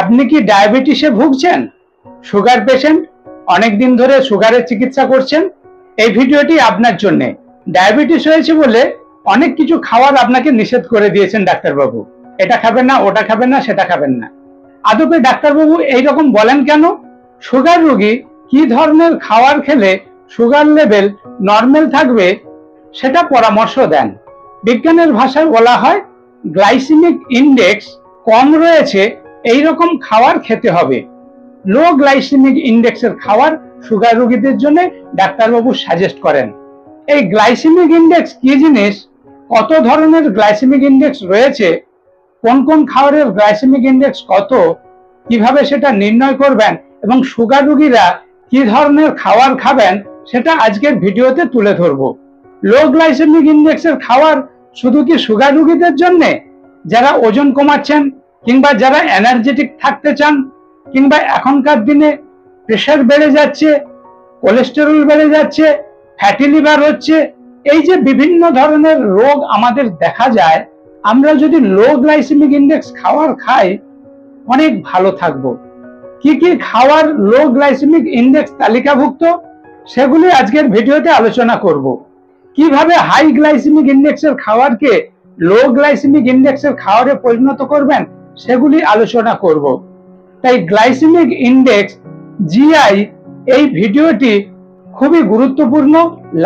আপনি কি ডায়াবেটিসে ভুগছেন? সুগার পেশেন্ট, অনেকদিন ধরে সুগারের চিকিৎসা করছেন? এই ভিডিওটি আপনার জন্য। ডায়াবেটিস হয়েছে বলে অনেক কিছু খাওয়ার আপনাকে নিষেধ করে দিয়েছেন ডাক্তারবাবু। এটা খাবেন না, ওটা খাবেন না, সেটা খাবেন না। আদপে ডাক্তারবাবু এইরকম বলেন কেন? সুগার রোগী কি ধরনের খাবার খেলে সুগার লেভেল নর্মাল থাকবে সেটা পরামর্শ দেন। বিজ্ঞানের ভাষায় বলা হয় গ্লাইসেমিক ইন্ডেক্স কম রয়েছে এই রকম খাবার খেতে হবে। লো গ্লাইসেমিক ইন্ডেক্সের খাবার সুগার রোগীদের জন্য ডাক্তারবাবু সাজেস্ট করেন। এই গ্লাইসেমিক ইন্ডেক্স কি জিনিস, কত ধরনের গ্লাইসেমিক ইন্ডেক্স রয়েছে, কোন কোন খাবারের গ্লাইসেমিক ইন্ডেক্স কত, কিভাবে সেটা নির্ণয় করবেন এবং সুগার রোগীরা কি ধরনের খাবার খাবেন সেটা আজকের ভিডিওতে তুলে ধরবো। লো গ্লাইসেমিক ইন্ডেক্সের খাবার শুধু কি সুগার রোগীদের জন্য, যারা ওজন কমাচ্ছেন কিংবা যারা এনার্জেটিক থাকতে চান, কিংবা এখনকার দিনে প্রেশার বেড়ে যাচ্ছে, কোলেস্টেরল বেড়ে যাচ্ছে, ফ্যাটি লিভার হচ্ছে, এই যে বিভিন্ন ধরনের রোগ আমাদের দেখা যায়, আমরা যদি লো গ্লাইসেমিক ইন্ডেক্স খাবার খাই অনেক ভালো থাকবো। কি কি খাবার লো গ্লাইসেমিক ইন্ডেক্স তালিকাভুক্ত সেগুলি আজকের ভিডিওতে আলোচনা করব। কিভাবে হাই গ্লাইসেমিক ইন্ডেক্সের খাবারকে লো গ্লাইসেমিক ইন্ডেক্সের খাবারে পরিণত করবেন সেগুলি আলোচনা করব। তাই গ্লাইসেমিক ইন্ডেক্স জিআই এই ভিডিওটি খুবই গুরুত্বপূর্ণ।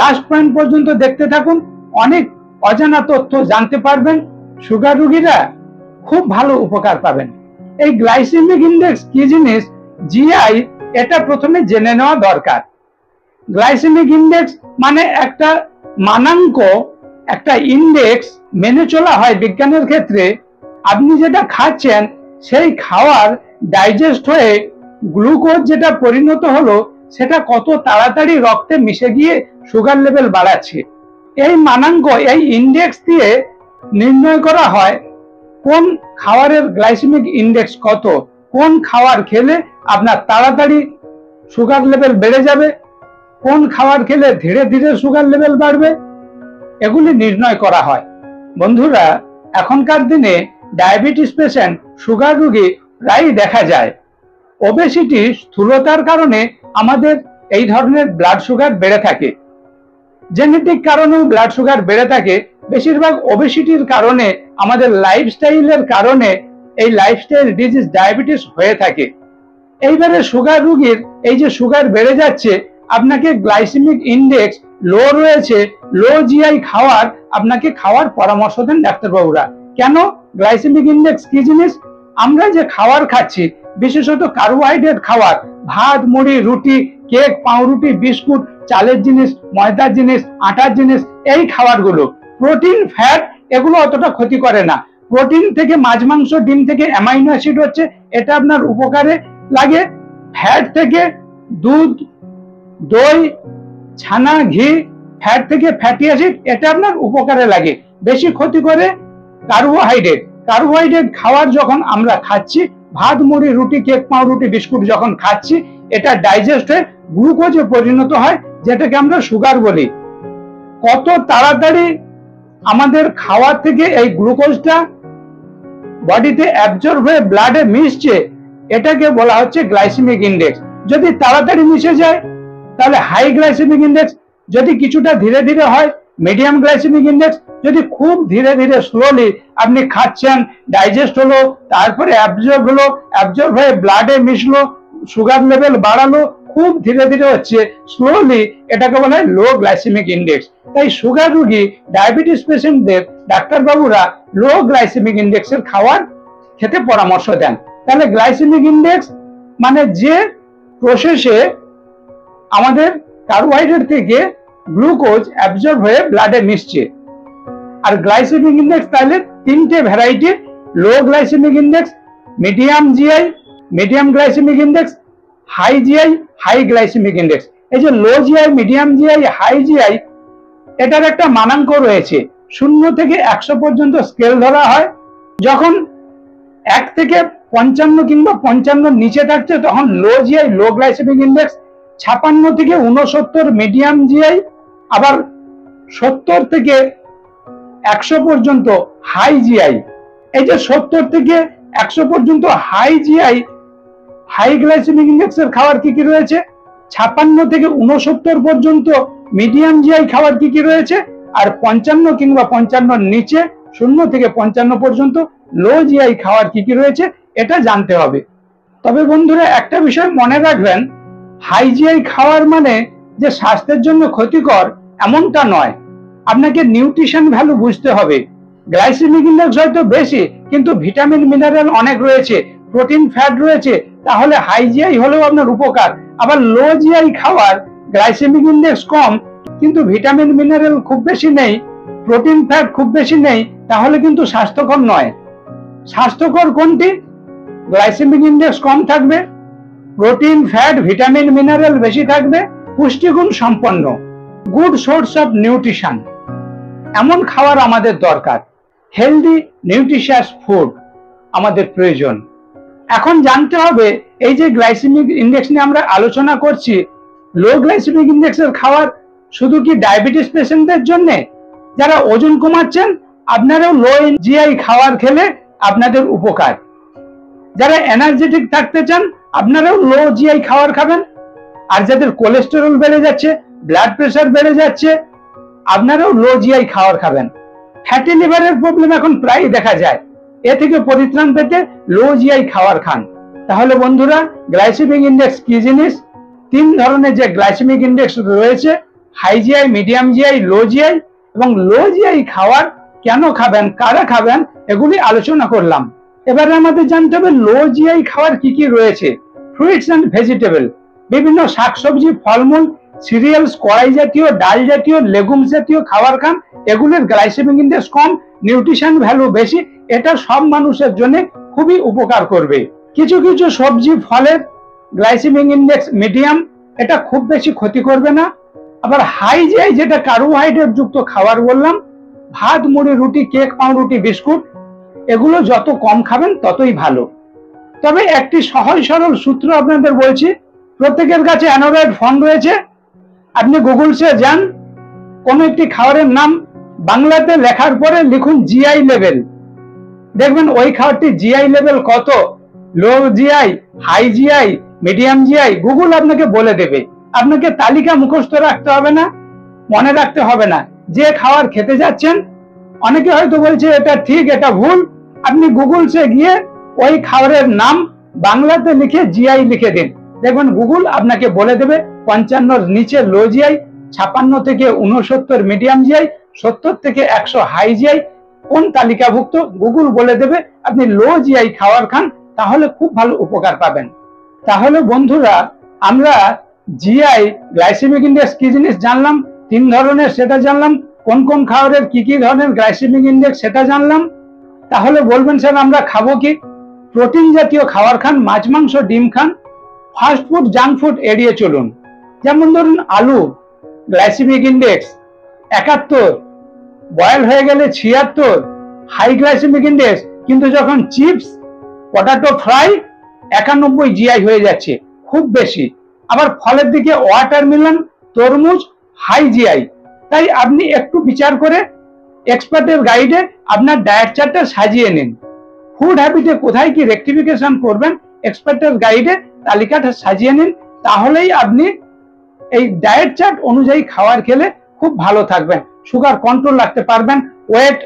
লাস্ট পয়েন্ট পর্যন্ত দেখতে থাকুন, অনেক অজানা তথ্য জানতে পারবেন, সুগার রোগীরা খুব ভালো উপকার পাবেন। এই গ্লাইসেমিক ইন্ডেক্স কি জিনিস, জিআই, এটা প্রথমে জেনে নেওয়া দরকার। গ্লাইসেমিক ইন্ডেক্স মানে একটা মানাঙ্ক, একটা ইন্ডেক্স মেনে চলা হয় বিজ্ঞানের ক্ষেত্রে। আপনি যেটা খাচ্ছেন সেই খাওয়ার ডাইজেস্ট হয়ে গ্লুকোজ যেটা পরিণত হলো সেটা কত তাড়াতাড়ি রক্তে মিশে গিয়ে সুগার লেভেল বাড়াচ্ছে। এই মানাঙ্ক, এই ইন্ডেক্স দিয়ে নির্ণয় করা হয় কোন খাবারের গ্লাইসেমিক ইন্ডেক্স কত, কোন খাবার খেলে আপনার তাড়াতাড়ি সুগার লেভেল বেড়ে যাবে, কোন খাবার খেলে ধীরে ধীরে সুগার লেভেল বাড়বে, এগুলি নির্ণয় করা হয়। বন্ধুরা, এখনকার দিনে ডায়াবেটিস পেশেন্ট, সুগার রোগী প্রায়ই দেখা যায়। ওবেসিটি, স্থূলতার কারণে আমাদের এই ধরনের ব্লাড সুগার বেড়ে থাকে। জেনেটিক কারণেও ব্লাড সুগার বেড়ে থাকে। বেশিরভাগ ওবেসিটির কারণে, আমাদের লাইফস্টাইলের কারণে এই লাইফস্টাইল ডিজিজ ডায়াবেটিস হয়ে থাকে। এইবারে সুগার রোগীর এই যে সুগার বেড়ে যাচ্ছে, আপনাকে গ্লাইসেমিক ইন্ডেক্স লো রয়েছে, লো জিআই খাওয়ার আপনাকে খাওয়ার পরামর্শ দেন ডাক্তারবাবুরা। কেন? গ্লাইসেমিক ইন্ডেক্স কি জিনিস, আমরা যে খাবার খাচ্ছি বিশেষত কার্বোহাইড্রেট খাবার, ভাত, মুড়ি, রুটি, কেক, পাউরুটি, বিস্কুট, চালের জিনিস, ময়দার জিনিস, আটার জিনিস, এই খাবারগুলো প্রোটিন, ফ্যাট এগুলো অতটা ক্ষতি করে না। প্রোটিন থেকে মাছ, মাংস, ডিম থেকে অ্যামাইনো অ্যাসিড হচ্ছে, এটা আপনার উপকারে লাগে। ফ্যাট থেকে দুধ, দই, ছানা, ঘি, ফ্যাট থেকে ফ্যাটি অ্যাসিড, এটা আপনার উপকারে লাগে। বেশি ক্ষতি করে কার্বোহাইড্রেট। কার্বোহাইড্রেট খাবার যখন আমরা খাচ্ছি, ভাত, মুড়ি, রুটি, কেক, পাউরুটি, বিস্কুট যখন খাচ্ছি, এটা ডাইজেস্ট হয়ে গ্লুকোজে পরিণত হয়, যেটাকে আমরা সুগার বলি। কত তাড়াতাড়ি আমাদের খাওয়ার থেকে এই গ্লুকোজটা বডিতে অ্যাবজর্ব হয়ে ব্লাডে মিশছে, এটাকে বলা হচ্ছে গ্লাইসেমিক ইন্ডেক্স। যদি তাড়াতাড়ি মিশে যায় তাহলে হাই গ্লাইসেমিক ইন্ডেক্স, যদি কিছুটা ধীরে ধীরে হয় মিডিয়াম গ্লাইসেমিক ইন্ডেক্স, যদি খুব ধীরে ধীরে স্লোলি আপনি খাচ্ছেন, ডাইজেস্ট হলো, তারপরে অ্যাবজর্ব হলো, অ্যাবজর্ব হয়ে ব্লাডে মিশলো, সুগার লেভেল বাড়ালো, খুব ধীরে ধীরে হচ্ছে, স্লোলি, এটাকে বলা হয় লো গ্লাইসেমিক ইন্ডেক্স। তাই সুগার রোগী, ডায়াবেটিস পেশেন্টদের ডাক্তারবাবুরা লো গ্লাইসেমিক ইন্ডেক্সের খাবার খেতে পরামর্শ দেন। তাহলে গ্লাইসেমিক ইন্ডেক্স মানে যে প্রসেসে আমাদের কার্বোহাইড্রেট থেকে গ্লুকোজ অ্যাবজর্ব হয়ে ব্লাডে মিশছে। আর গ্লাইসেমিক ইন্ডেক্স তাহলে তিনটে variety: low glycaemic index, medium GI, medium glycaemic index, high GI, high glycaemic index. এই যে low GI, medium GI, high GI, এটার একটা মানাঙ্ক রয়েছে। 0 থেকে 100 পর্যন্ত স্কেল ধরা হয়। যখন 1 থেকে 55 কিংবা 55 নিচে থাকছে তখন লো জিআই, লো গ্লাইসেমিক ইন্ডেক্স। 56 থেকে 69 মিডিয়াম জিআই, আবার 70 থেকে 100 পর্যন্ত হাই জিআই। এই যে 70 থেকে 100 পর্যন্ত হাই জিআই হাই গ্লাইসেমিক ইন্ডেক্সের খাবার কি কি রয়েছে, 56 থেকে 69 পর্যন্ত মিডিয়াম জিআই খাবার কি কি রয়েছে, আর 55 কিংবা 55 নিচে 0 থেকে 55 পর্যন্ত লো জিআই খাবার কি কি রয়েছে এটা জানতে হবে। তবে বন্ধুরা একটা বিষয় মনে রাখবেন, হাই জিআই খাওয়ার মানে যে স্বাস্থ্যের জন্য ক্ষতিকর এমনটা নয়। আপনাকে নিউট্রিশন ভ্যালু বুঝতে হবে। গ্লাইসেমিক ইন্ডেক্স হয়তো বেশি কিন্তু ভিটামিন মিনারেল অনেক রয়েছে, প্রোটিন ফ্যাট রয়েছে, তাহলে হাই জিআই হলেও আপনার উপকার। আবার লো জিআই খাওয়ার গ্লাইসেমিক ইন্ডেক্স কম কিন্তু ভিটামিন মিনারেল খুব বেশি নেই, প্রোটিন ফ্যাট খুব বেশি নেই, তাহলে কিন্তু স্বাস্থ্যকর নয়। স্বাস্থ্যকর কোনটি? গ্লাইসেমিক ইন্ডেক্স কম থাকবে, প্রোটিন ফ্যাট ভিটামিন মিনারেল বেশি থাকবে, পুষ্টিগুণ সম্পন্ন, গুড সোর্স অফ নিউট্রিশন, এমন খাবার আমাদের দরকার। হেলদি নিউট্রিশিয়াস ফুড আমাদের প্রয়োজন। এখন জানতে হবে এই যে গ্লাইসেমিক ইন্ডেক্স নিয়ে আমরা আলোচনা করছি, লো গ্লাইসেমিক ইন্ডেক্সের খাবার শুধু কি ডায়াবেটিস পেশেন্টদের জন্য? যারা ওজন কমাচ্ছেন আপনারাও লো জিআই খাবার খেলে আপনাদের উপকার। যারা এনার্জেটিক থাকতে চান আপনারাও লো জিআই খাবার খাবেন। আর যাদের কোলেস্টেরল বেড়ে যাচ্ছে, ব্লাড প্রেশার বেড়ে যাচ্ছে, আপনারাও লো জিআই খাবার খাবেন। ফ্যাটি লিভারের প্রবলেম এখন প্রায় দেখা যায়, এ থেকে পরিত্রাণ পেতে লো জিআই খাবার খান। তাহলে বন্ধুরা, গ্লাইসেমিক ইন্ডেক্স কি জিনিস? 3 ধরনের যে গ্লাইসেমিক ইন্ডেক্স রয়েছে, high GI, medium GI, low GI, এবং লো জিআই খাবার কেন খাবেন, কারা খাবেন, এগুলি আলোচনা করলাম। এবারে আমাদের জানতে হবে লো জিআই খাবার কি কি রয়েছে। ফ্রুইটস এন্ড ভেজিটেবল, বিভিন্ন শাকসবজি, ফলমূল, সিরিয়ালস, কড়াই জাতীয়, ডাল জাতীয়, লেগুম জাতীয় খাবার খান। এগুলির গ্লাইসেমিক ইন্ডেক্স কম, নিউট্রিশন ভ্যালু বেশি, এটা সব মানুষের জন্য খুবই উপকার করবে। কিছু কিছু সবজি, ফলের গ্লাইসেমিক ইন্ডেক্স মিডিয়াম, এটা খুব বেশি ক্ষতি করবে না। আবার হাই জিআই যেটা কার্বোহাইড্রেট যুক্ত খাবার বললাম, ভাত, মুড়ি, রুটি, কেক, পাউরুটি, বিস্কুট, এগুলো যত কম খাবেন ততই ভালো। তবে একটি সহজ সরল সূত্র আপনাদের বলছি, প্রত্যেকের কাছে অ্যান্ড্রয়েড ফোন রয়েছে, আপনি গুগলসে যান, কোন একটি খাবারের নাম বাংলাতে লেখার পরে লিখুন জিআই লেভেল, দেখবেন ওই খাবারটি জিআই লেভেল কত, low GI, high GI, medium GI, Google আপনাকে বলে দেবে। আপনাকে তালিকা মুখস্থ রাখতে হবে না, মনে রাখতে হবে না। যে খাবার খেতে যাচ্ছেন, অনেকে হয়তো বলছে এটা ঠিক এটা ভুল, আপনি গুগলসে গিয়ে ওই খাবারের নাম বাংলাতে লিখে জিআই লিখে দিন, দেখবেন গুগল আপনাকে বলে দেবে 55 নিচে লো জিআই, 56 থেকে 69 মিডিয়াম জিআই, 70 থেকে 100 হাই জিআই কোন তালিকাভুক্ত, গুগল বলে দেবে। আপনি লো জিআই খাবার খান, তাহলে খুব ভালো উপকার পাবেন। তাহলে বন্ধুরা, আমরা জিআই গ্লাইসেমিক ইন্ডেক্স কি জিনিস জানলাম, 3 ধরনের সেটা জানলাম, কোন কোন খাবারের কি কি ধরনের গ্লাইসেমিক ইন্ডেক্স সেটা জানলাম। তাহলে বলবেন স্যার আমরা খাবো কি? প্রোটিন জাতীয় খাবার খান, মাছ, মাংস, ডিম খান। ফাস্ট ফুড, জাঙ্ক ফুড এড়িয়ে চলুন। যেমন ধরুন আলু, গ্লাইসেমিক ইন্ডেক্স 71, বয়েল হয়ে গেলে 76, হাই গ্লাইসেমিক ইন্ডেক্স, কিন্তু যখন চিপস, পটাটো ফ্রাই 91 জিআই হয়ে যাচ্ছে, খুব বেশি। আবার ফলের দিকে ওয়াটারমেলন, তরমুজ হাই জিআই। তাই আপনি একটু বিচার করে এক্সপার্টের গাইডে আপনার ডায়েট চার্টটা সাজিয়ে নিন। ফুড হ্যাবিটে কোথায় কি রেকটিফিকেশন করবেন, এক্সপার্টের গাইডে তালিকাটা সাজিয়ে নিন, তাহলেই আপনি এই ডায়েট চার্ট অনুযায়ী খাবার খেলে খুব ভালো থাকবেন। সুগার কন্ট্রোল রাখতে পারবেন, ওয়েট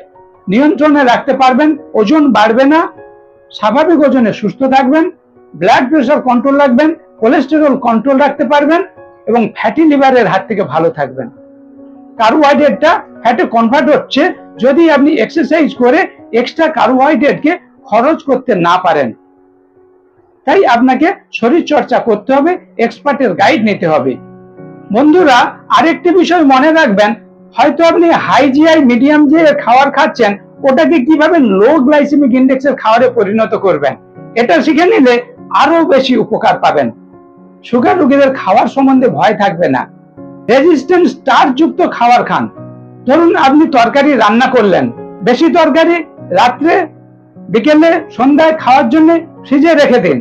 নিয়ন্ত্রণে রাখতে পারবেন, ওজন বাড়বে না, স্বাভাবিক ওজনে সুস্থ থাকবেন, ব্লাড প্রেশার কন্ট্রোল রাখবেন, কোলেস্টেরল কন্ট্রোল রাখতে পারবেন, এবং ফ্যাটি লিভারের হাত থেকে ভালো থাকবেন। কার্বোহাইড্রেটটা ফ্যাটে কনভার্ট হচ্ছে যদি আপনি এক্সারসাইজ করে এক্সট্রা কার্বোহাইড্রেটকে খরচ করতে না পারেন। তাই আপনাকে শরীর চর্চা করতে হবে, এক্সপার্টের গাইড নিতে হবে। বন্ধুরা, আরেকটি বিষয় মনে রাখবেন, হয়তো আপনি হাই জিআই, মিডিয়াম জিআই খাবার খাচ্ছেন, ওটাকে কিভাবে লো গ্লাইসেমিক ইন্ডেক্সের খাবারে পরিণত করবেন, এটা শিখে নিলে আরো বেশি উপকার পাবেন। সুগার রোগীদের খাবার সম্বন্ধে ভয় থাকবে না। রেজিস্ট্যান্ট স্টার্চ যুক্ত খাবার খান। ধরুন আপনি তরকারি রান্না করলেন, বেশি তরকারি রাত্রে, বিকেলে, সন্ধ্যায় খাওয়ার জন্য ফ্রিজে রেখে দিন।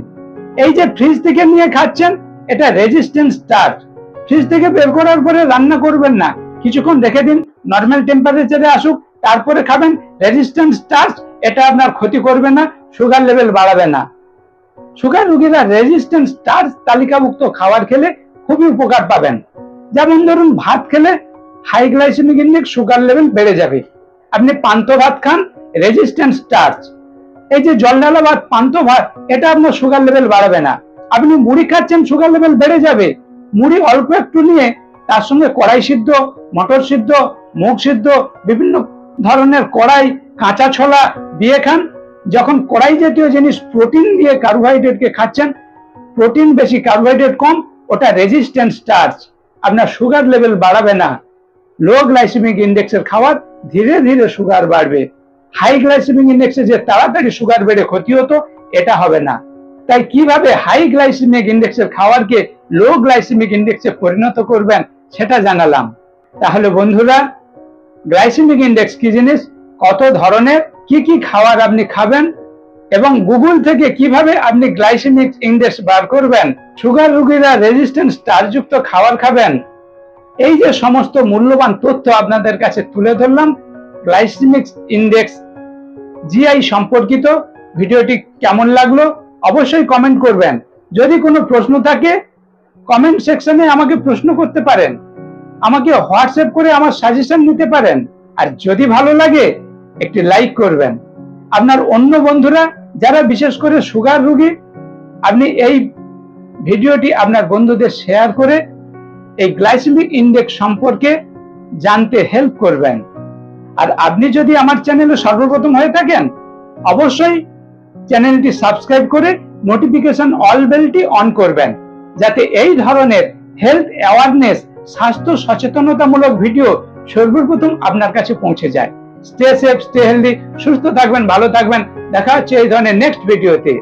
এই যে ফ্রিজ থেকে নিয়ে খাচ্ছেন, এটা রেজিস্ট্যান্ট স্টার্চ। ফ্রিজ থেকে বের করার পরে রান্না করবেন না, কিছুক্ষণ রেখে দিন, নর্মাল টেম্পারেচারে আসুক, তারপরে খাবেন। রেজিস্ট্যান্ট স্টার্চ এটা আপনার ক্ষতি করবে না, সুগার লেভেল বাড়াবে না। সুগার রোগীরা রেজিস্ট্যান্ট স্টার্চ তালিকাভুক্ত খাবার খেলে খুবই উপকার পাবেন। যেমন ধরুন, ভাত খেলে high glycemic index, sugar level বেড়ে যাবে। আপনি পান্তা ভাত খান, রেজিস্ট্যান্ট স্টার্চ। এই যে জল ঢালা ভাত, পান্তা ভাত, এটা আপনার সুগার লেভেল বাড়াবে না। আপনি মুড়ি খাচ্ছেন, সুগার লেভেল বেড়ে যাবে। মুড়ি অল্প একটু নিয়ে তার সঙ্গে কড়াই সিদ্ধ, মটর সিদ্ধ, মুগ সিদ্ধ, বিভিন্ন ধরনের কড়াই, কাঁচা ছোলা দিয়ে খান। যখন কড়াই জাতীয় জিনিস প্রোটিন দিয়ে কার্বোহাইড্রেটকে খাচ্ছেন, প্রোটিন বেশি কার্বোহাইড্রেট কম, ওটা রেজিস্ট্যান্ট স্টার্চ, আপনার সুগার লেভেল বাড়াবে না। লো গ্লাইসেমিক ইনডেক্সের খাবার ধীরে ধীরে সুগার বাড়বে। হাই গ্লাইসেমিক ইনডেক্সে যে তাড়াতাড়ি সুগার বেড়ে ক্ষতি হতো, এটা হবে না। তাই কিভাবে হাই গ্লাইসেমিক ইনডেক্সের খাবারকে লো গ্লাইসেমিক ইনডেক্সে পরিণত করবেন সেটা জানালাম। তাহলে বন্ধুরা, গ্লাইসেমিক ইনডেক্স কি জিনিস, কত ধরনের, কি কি খাবার আপনি খাবেন, এবং গুগল থেকে কিভাবে আপনি গ্লাইসেমিক ইনডেক্স বার করবেন, সুগার রোগীরা রেজিস্ট্যান্ট স্টারযুক্ত খাবার খাবেন, এই যে সমস্ত মূল্যবান তথ্য আপনাদের কাছে তুলে ধরলাম গ্লাইসেমিক ইনডেক্স জিআই সম্পর্কিত। ভিডিওটি কেমন লাগলো অবশ্যই কমেন্ট করবেন। যদি কোনো প্রশ্ন থাকে কমেন্ট সেকশনে আমাকে প্রশ্ন করতে পারেন, আমাকে হোয়াটসঅ্যাপ করে আমার সাজেশন নিতে পারেন। আর যদি ভালো লাগে একটি লাইক করবেন। আপনার অন্য বন্ধুরা যারা বিশেষ করে সুগার রোগী, আপনি এই ভিডিওটি আপনার বন্ধুদের শেয়ার করে এই গ্লাইসেমিক ইনডেক্স সম্পর্কে জানতে হেল্প করবেন। আর আপনি যদি আমার চ্যানেলে সর্বপ্রথম হয়ে থাকেন, অবশ্যই চ্যানেলটি সাবস্ক্রাইব করে নোটিফিকেশন অল বেলটি অন করবেন, যাতে এই ধরনের হেলথ অ্যাওয়ারনেস, স্বাস্থ্য সচেতনতামূলক ভিডিও সর্বপ্রথম আপনার কাছে পৌঁছে যায়। স্টে সেফ, স্টে হেলদি, সুস্থ থাকবেন, ভালো থাকবেন। দেখা হচ্ছে এই ধরনের নেক্সট ভিডিওতে।